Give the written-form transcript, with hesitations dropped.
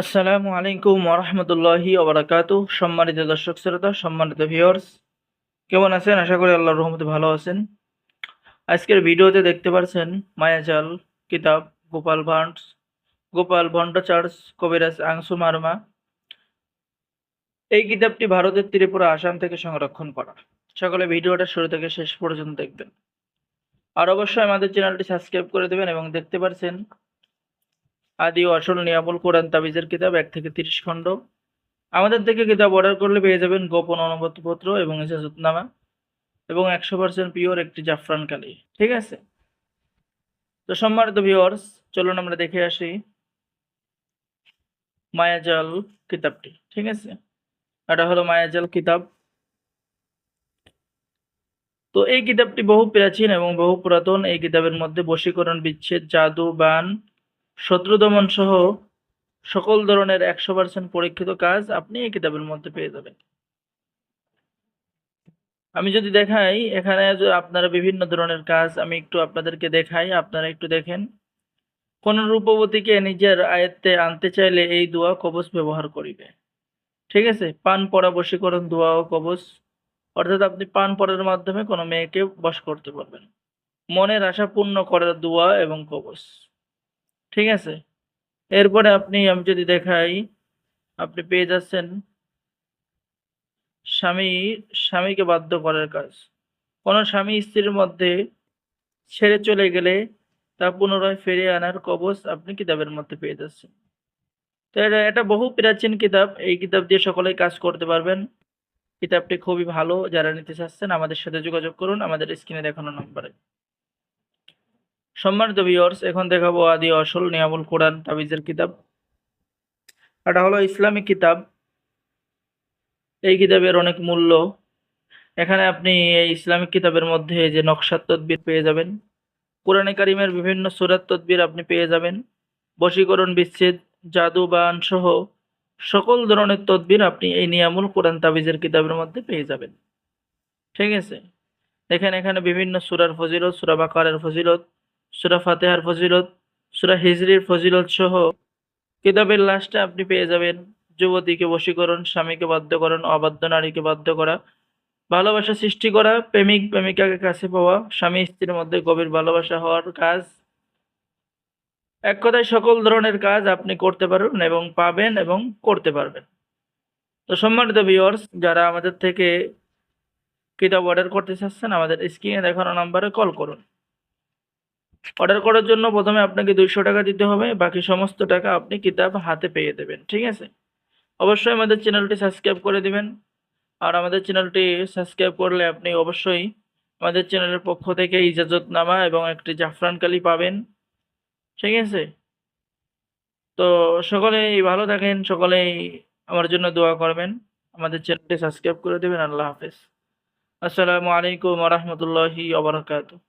আসসালামু আলাইকুম ওরহমতুল্লাহি ওবারাকাতুহ। সম্মানিত দর্শক শ্রোতা, সম্মানিত ভিউয়ার্স, কেমন আছেন? আশা করি আল্লাহর রহমতে ভালো আছেন। আজকের ভিডিওতে দেখতে পাচ্ছেন মায়াজাল কিতাব গোপাল ভট্টাচার্য কবিরাজ আংশু মারমা। এই কিতাবটি ভারতের ত্রিপুরা আসাম থেকে সংরক্ষণ করা। সকলে ভিডিওটা শুরু থেকে শেষ পর্যন্ত দেখবেন। আর অবশ্যই আমাদের চ্যানেলটি সাবস্ক্রাইব করে দেবেন। এবং দেখতে পাচ্ছেন আদি ও আসল নিয়ামুল কোরআন তাবিজের কিতাব 1 থেকে 30 খণ্ড। আমাদের থেকে কিতাব অর্ডার করলে পেয়ে যাবেন গোপন অনুমতিপত্র এবং ইজাজতনামা এবং 100% পিওর একটি জাফরান কালি। ঠিক আছে? তো সম্মানিত ভিউয়ার্স, চলুন আমরা দেখে আসি মায়াজাল কিতাবটি। ঠিক আছে? এটা হলো মায়াজাল কিতাব। তো এই কিতাবটি বহু প্রাচীন এবং বহু পুরাতন। এই কিতাবের মধ্যে বশীকরণ, বিচ্ছেদ, জাদু, বান, শত্রু দমন সহ সকল ধরনের 100% পরীক্ষিত কাজ আপনি এই কিতাবের মধ্যে পেয়ে যাবেন। আমি যদি দেখাই, এখানে যে আপনারা বিভিন্ন ধরনের কাজ আমি একটু আপনাদেরকে দেখাই, আপনারা একটু দেখেন। কোন রূপবতীকে নিজের আয়ত্তে আনতে চাইলে এই দোয়া কবচ ব্যবহার করিবে। ঠিক আছে? পান পড়া বশীকরণ দোয়া ও কবচ, অর্থাৎ আপনি পান পড়ার মাধ্যমে কোনো মেয়েকে বশ করতে পারবেন। মনের আশা পূর্ণ করার দোয়া এবং কবচ। ঠিক আছে? এরপরে আমি যদি দেখাই, আপনি পেয়ে যাচ্ছেন স্বামী স্বামীকে বাধ্য করার কাজ। কোনো স্বামী স্ত্রীর মধ্যে ছেড়ে চলে গেলে তা পুনরায় ফিরিয়ে আনার কবচ আপনি কিতাবের মধ্যে পেয়ে যাচ্ছেন। তো এটা বহু প্রাচীন কিতাব। এই কিতাব দিয়ে সকলেই কাজ করতে পারবেন। কিতাবটি খুবই ভালো। যারা নিতে চাচ্ছেন আমাদের সাথে যোগাযোগ করুন আমাদের স্ক্রিনে দেখানো নম্বরে। সম্মানিত ভিউয়ার্স, এখন দেখাবো আদি আসল নিয়ামুল কোরআন তাবিজের কিতাব। এটা হলো ইসলামিক কিতাব। এই কিতাবের অনেক মূল্য। এখানে আপনি এই ইসলামিক কিতাবের মধ্যে যে নকশাত তদবির পেয়ে যাবেন, কোরআনে কারিমের বিভিন্ন সূরাত তদবির আপনি পেয়ে যাবেন, বশীকরণ, বিচ্ছেদ, জাদু, বান সহ সকল ধরনের তদবির আপনি এই নিয়ামুল কোরআন তাবিজের কিতাবের মধ্যে পেয়ে যাবেন। ঠিক আছে? দেখেন, এখানে বিভিন্ন সূরার ফজিলত, সূরা বাকারার ফজিলত, সূরা ফাতিহার ফজিলত, সূরা হিজরির ফজিলত সহ কিতাবের লাস্টে আপনি পেয়ে যাবেন যুবতীকে বশীকরণ, স্বামীকে বাধ্যকরণ, অবাধ্য নারীকে বাধ্য করা, ভালোবাসা সৃষ্টি করা, প্রেমিক প্রেমিকাকে কাছে পাওয়া, স্বামী স্ত্রীর মধ্যে গভীর ভালোবাসা হওয়ার কাজ। এক কথায় সকল ধরনের কাজ আপনি করতে পারবেন এবং পাবেন এবং করতে পারবেন। তো সম্মানিত ভিউয়ার্স, যারা আমাদের থেকে কিতাব অর্ডার করতে চাচ্ছেন আমাদের স্ক্রিনে দেখানো নাম্বারে কল করুন। অর্ডার করার জন্য প্রথমে আপনাকে 200 টাকা দিতে হবে, বাকি সমস্ত টাকা আপনি কিতাব হাতে পেয়ে দেবেন। ঠিক আছে? অবশ্যই আমাদের চ্যানেলটি সাবস্ক্রাইব করে দিবেন। আর আমাদের চ্যানেলটি সাবস্ক্রাইব করলে আপনি অবশ্যই আমাদের চ্যানেলের পক্ষ থেকে ইজাজতনামা এবং একটি জাফরান কালি পাবেন। ঠিক আছে? তো সকলেই ভালো থাকেন, সকলেই আমার জন্য দোয়া করবেন। আমাদের চ্যানেলটি সাবস্ক্রাইব করে দেবেন। আল্লাহ হাফেজ। আসসালামু আলাইকুম ওয়া রাহমাতুল্লাহি ওয়া বারাকাতুহু।